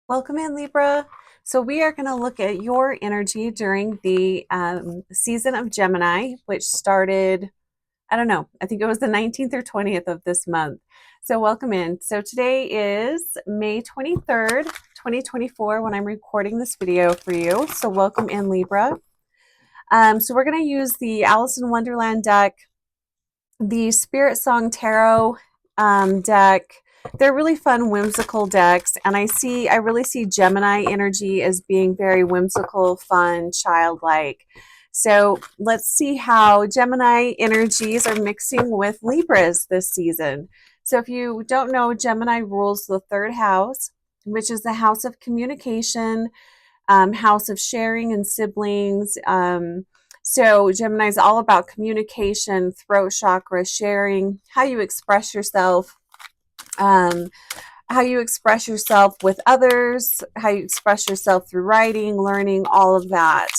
Welcome in, Libra. So we are going to look at your energy during the season of Gemini, which started, I don't know, I think it was the 19th or 20th of this month. So welcome in. So today is May 23rd, 2024, when I'm recording this video for you. So welcome in, Libra. So we're going to use the Alice in Wonderland deck, the Spiritsong Tarot deck. They're really fun, whimsical decks, and I really see Gemini energy as being very whimsical, fun, childlike. So let's see how Gemini energies are mixing with Libras this season. So if you don't know, Gemini rules the third house, which is the house of communication, house of sharing and siblings. So Gemini is all about communication, throat chakra, sharing, how you express yourself, how you express yourself with others, how you express yourself through writing, learning, all of that.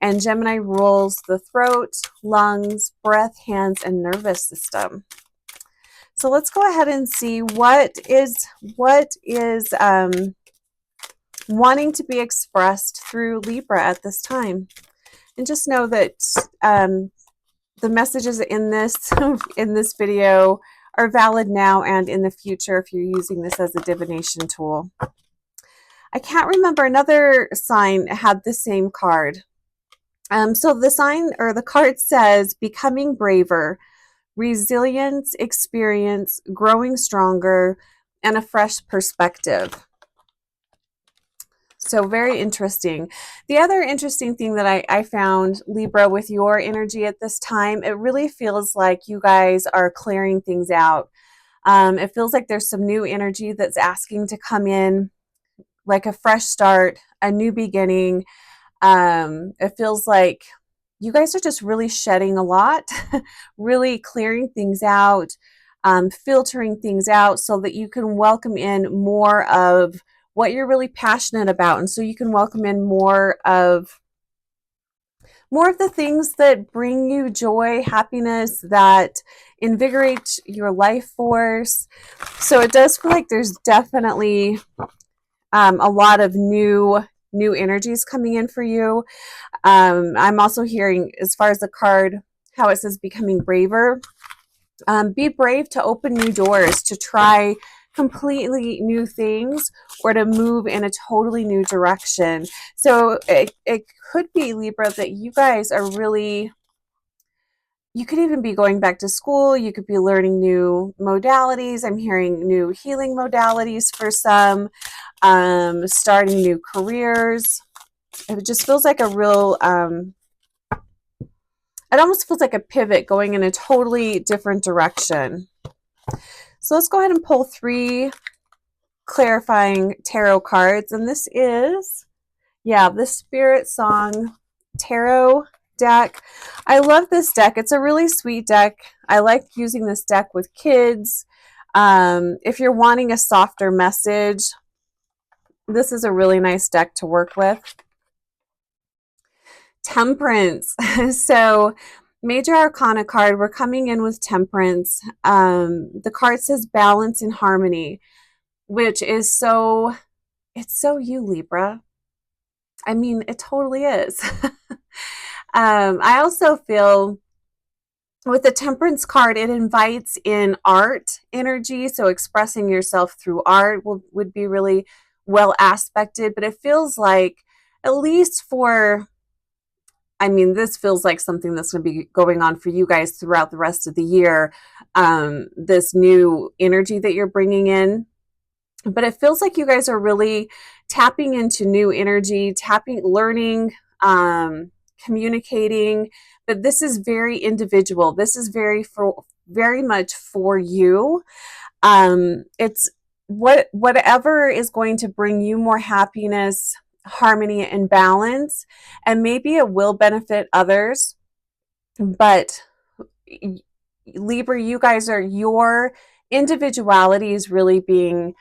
And Gemini rules the throat, lungs, breath, hands, and nervous system. So let's go ahead and see what is wanting to be expressed through Libra at this time. And just know that the messages in this video are valid now and in the future if you're using this as a divination tool. I can't remember, another sign had the same card. So the sign or the card says becoming braver, resilience, experience, growing stronger, and a fresh perspective. So very interesting. The other interesting thing that I found, Libra, with your energy at this time, it really feels like you guys are clearing things out. It feels like there's some new energy that's asking to come in, like a fresh start, a new beginning. It feels like you guys are just really shedding a lot, really clearing things out, filtering things out so that you can welcome in more of what you're really passionate about, and so you can welcome in more of the things that bring you joy, happiness, that invigorate your life force. So it does feel like there's definitely a lot of new energies coming in for you. I'm also hearing, as far as the card, how it says becoming braver. Be brave to open new doors, to try completely new things, or to move in a totally new direction. So it could be, Libra, that you guys are really, you could even be going back to school. You could be learning new modalities. I'm hearing new healing modalities for some, starting new careers. It just feels like a real, it almost feels like a pivot going in a totally different direction. So let's go ahead and pull 3 clarifying tarot cards. And this is, the Spiritsong Tarot deck. I love this deck. It's a really sweet deck. I like using this deck with kids. If you're wanting a softer message, this is a really nice deck to work with. Temperance. So Major Arcana card, we're coming in with Temperance. The card says balance and harmony, which is it's so you, Libra. I mean, it totally is. I also feel with the Temperance card, it invites in art energy. So expressing yourself through art would be really well aspected, but it feels like, at least for, I mean, this feels like something that's going to be going on for you guys throughout the rest of the year. This new energy that you're bringing in, but it feels like you guys are really tapping into new energy, learning, communicating. But this is very individual. This is very much for you. It's whatever is going to bring you more happiness, harmony, and balance, and maybe it will benefit others. But Libra, you guys are, your individuality is really being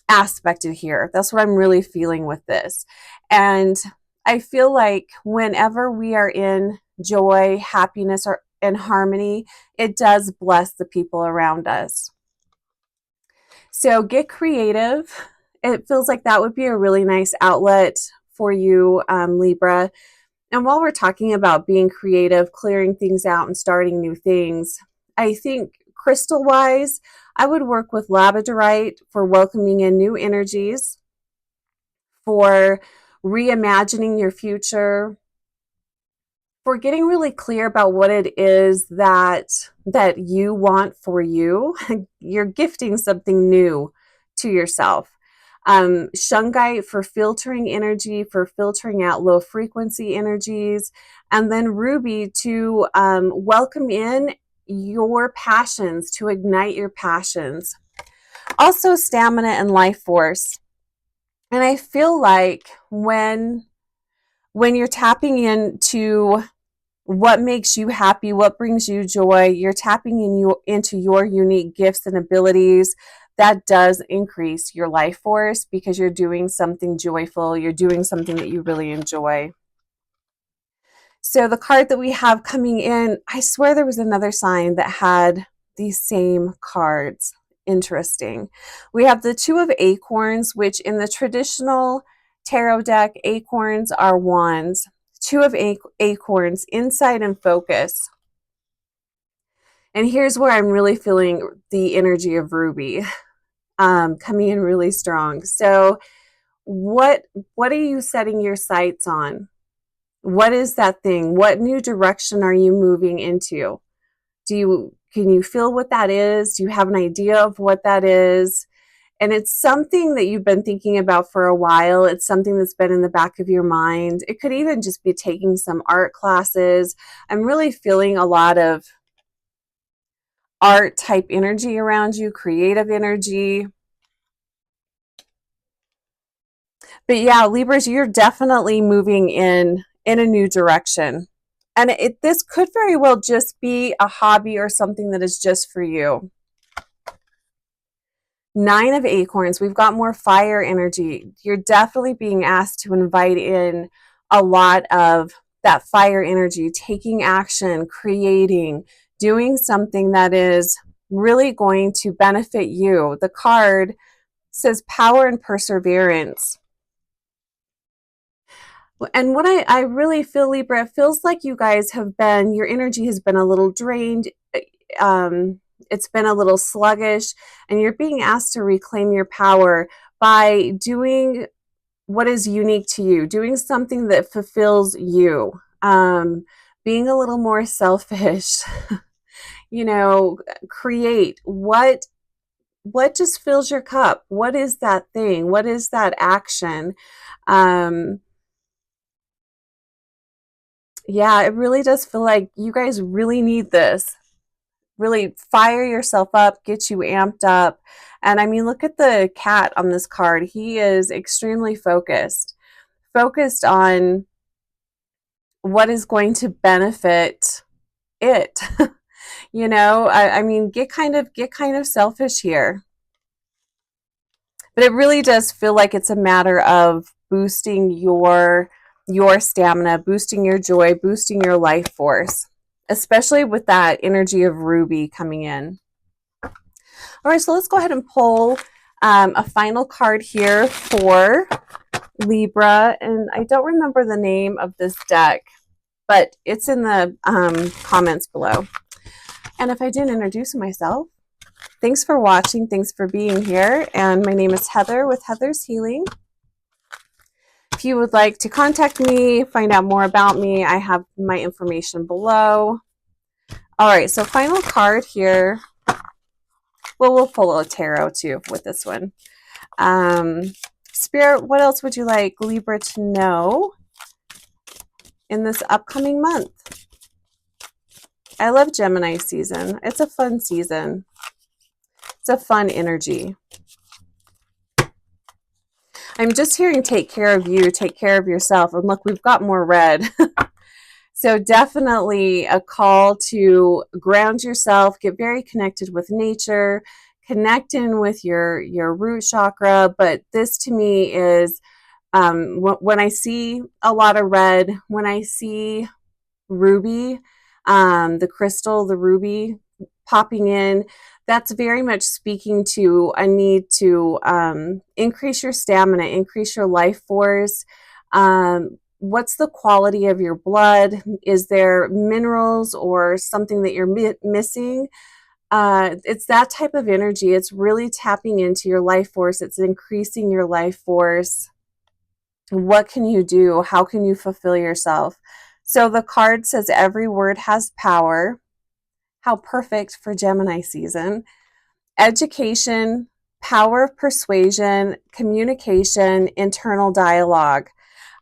aspected here. That's what I'm really feeling with this. And I feel like whenever we are in joy, happiness, and harmony, it does bless the people around us. So get creative. It feels like that would be a really nice outlet for you, Libra. And while we're talking about being creative, clearing things out, and starting new things, I think crystal wise, I would work with Labradorite for welcoming in new energies, for reimagining your future, for getting really clear about what it is that you want for you. You're gifting something new to yourself. Shungite for filtering energy, for filtering out low frequency energies, and then ruby to welcome in your passions, to ignite your passions. Also stamina and life force. And I feel like when you're tapping into what makes you happy, what brings you joy, you're tapping into your unique gifts and abilities. That does increase your life force because you're doing something joyful, you're doing something that you really enjoy. So the card that we have coming in, I swear there was another sign that had these same cards. Interesting. We have the Two of Acorns, which in the traditional tarot deck, acorns are wands. Two of Acorns, insight and focus. And here's where I'm really feeling the energy of ruby coming in really strong. So what are you setting your sights on? What is that thing? What new direction are you moving into? Can you feel what that is? Do you have an idea of what that is? And it's something that you've been thinking about for a while. It's something that's been in the back of your mind. It could even just be taking some art classes. I'm really feeling a lot of art type energy around you, creative energy. But yeah, Libras, you're definitely moving in a new direction. And this could very well just be a hobby or something that is just for you. Nine of Acorns, we've got more fire energy. You're definitely being asked to invite in a lot of that fire energy, taking action, creating, doing something that is really going to benefit you. The card says power and perseverance. And what I really feel, Libra, it feels like you guys have been, your energy has been a little drained. It's been a little sluggish, and you're being asked to reclaim your power by doing what is unique to you, doing something that fulfills you, being a little more selfish, create what just fills your cup. What is that thing? What is that action? Yeah, it really does feel like you guys really need this. Really fire yourself up, get you amped up. And I mean, look at the cat on this card. He is extremely focused on what is going to benefit it. I mean, get kind of selfish here. But it really does feel like it's a matter of boosting your stamina, boosting your joy, boosting your life force, especially with that energy of ruby coming in. All right, so let's go ahead and pull a final card here for Libra. And I don't remember the name of this deck, but it's in the comments below. And if I didn't introduce myself, thanks for watching. Thanks for being here. And my name is Heather with Heather's Healing. If you would like to contact me, find out more about me, I have my information below. All right, so final card here. Well, we'll pull a tarot too with this one. Spirit, what else would you like Libra to know in this upcoming month? I love Gemini season. It's a fun season. It's a fun energy. I'm just hearing take care of you, take care of yourself. And look, we've got more red. So definitely a call to ground yourself, get very connected with nature, connect in with your root chakra. But this to me is when I see a lot of red, when I see ruby, the crystal, the ruby popping in, that's very much speaking to a need to increase your stamina, increase your life force. What's the quality of your blood? Is there minerals or something that you're missing? It's that type of energy. It's really tapping into your life force. It's increasing your life force. What can you do? How can you fulfill yourself? So the card says every word has power. How perfect for Gemini season. Education, power of persuasion, communication, internal dialogue.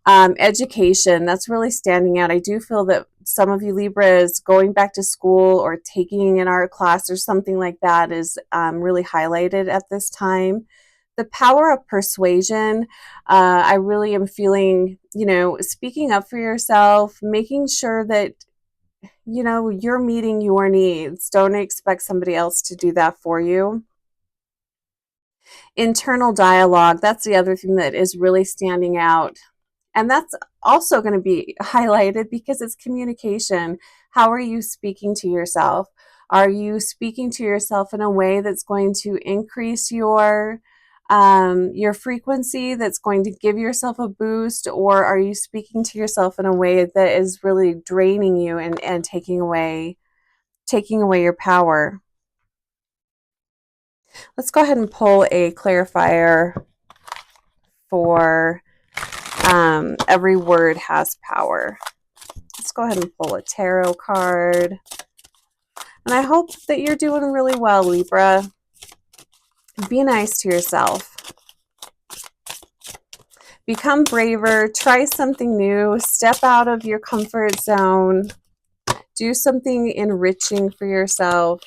Education, that's really standing out. I do feel that some of you Libras going back to school or taking an art class or something like that is really highlighted at this time. The power of persuasion, I really am feeling, speaking up for yourself, making sure that, you're meeting your needs. Don't expect somebody else to do that for you. Internal dialogue, that's the other thing that is really standing out. And that's also going to be highlighted because it's communication. How are you speaking to yourself? Are you speaking to yourself in a way that's going to increase your frequency, that's going to give yourself a boost, or are you speaking to yourself in a way that is really draining you and taking away your power? Let's go ahead and pull a clarifier for every word has power. Let's go ahead and pull a tarot card. And I hope that you're doing really well, Libra. Be nice to yourself. Become braver. Try something new. Step out of your comfort zone. Do something enriching for yourself.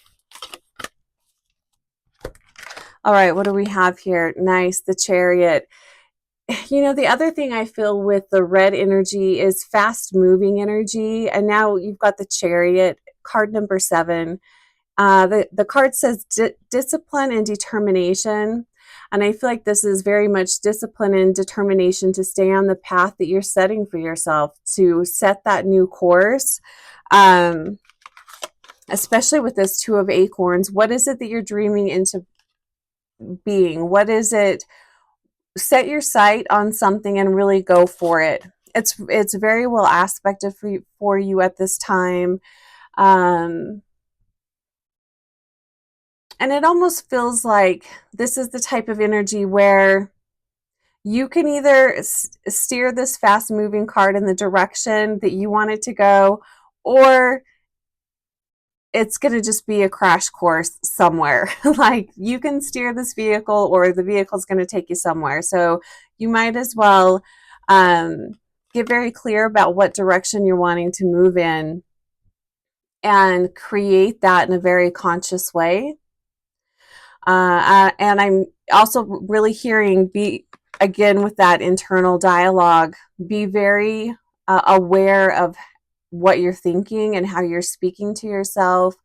All right, what do we have here? Nice, the Chariot. The other thing I feel with the red energy is fast moving energy. And now you've got the Chariot, card number 7. The card says discipline and determination. And I feel like this is very much discipline and determination to stay on the path that you're setting for yourself, to set that new course. Especially with this 2 of Acorns. What is it that you're dreaming into being? What is it? Set your sight on something and really go for it. It's very well aspected for you at this time. And it almost feels like this is the type of energy where you can either steer this fast moving card in the direction that you want it to go, or it's going to just be a crash course somewhere. Like, you can steer this vehicle or the vehicle is going to take you somewhere. So you might as well get very clear about what direction you're wanting to move in and create that in a very conscious way. And I'm also really hearing, again, with that internal dialogue, be very aware of what you're thinking and how you're speaking to yourself.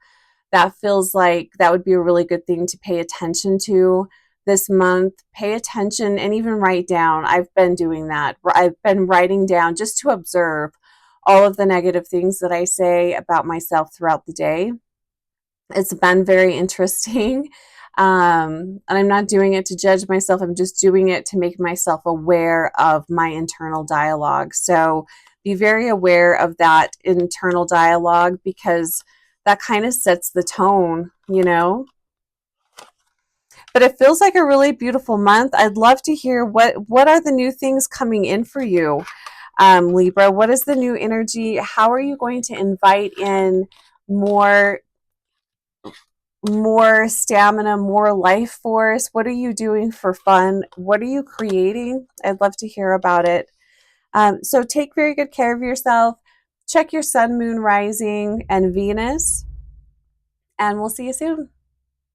That feels like that would be a really good thing to pay attention to this month. Pay attention and even write down. I've been doing that. I've been writing down just to observe all of the negative things that I say about myself throughout the day. It's been very interesting. And I'm not doing it to judge myself. I'm just doing it to make myself aware of my internal dialogue. So be very aware of that internal dialogue, because that kind of sets the tone, But it feels like a really beautiful month. I'd love to hear what are the new things coming in for you, Libra? What is the new energy? How are you going to invite in more stamina, more life force? What are you doing for fun? What are you creating? I'd love to hear about it. So take very good care of yourself. Check your sun, moon, rising, and Venus. And we'll see you soon.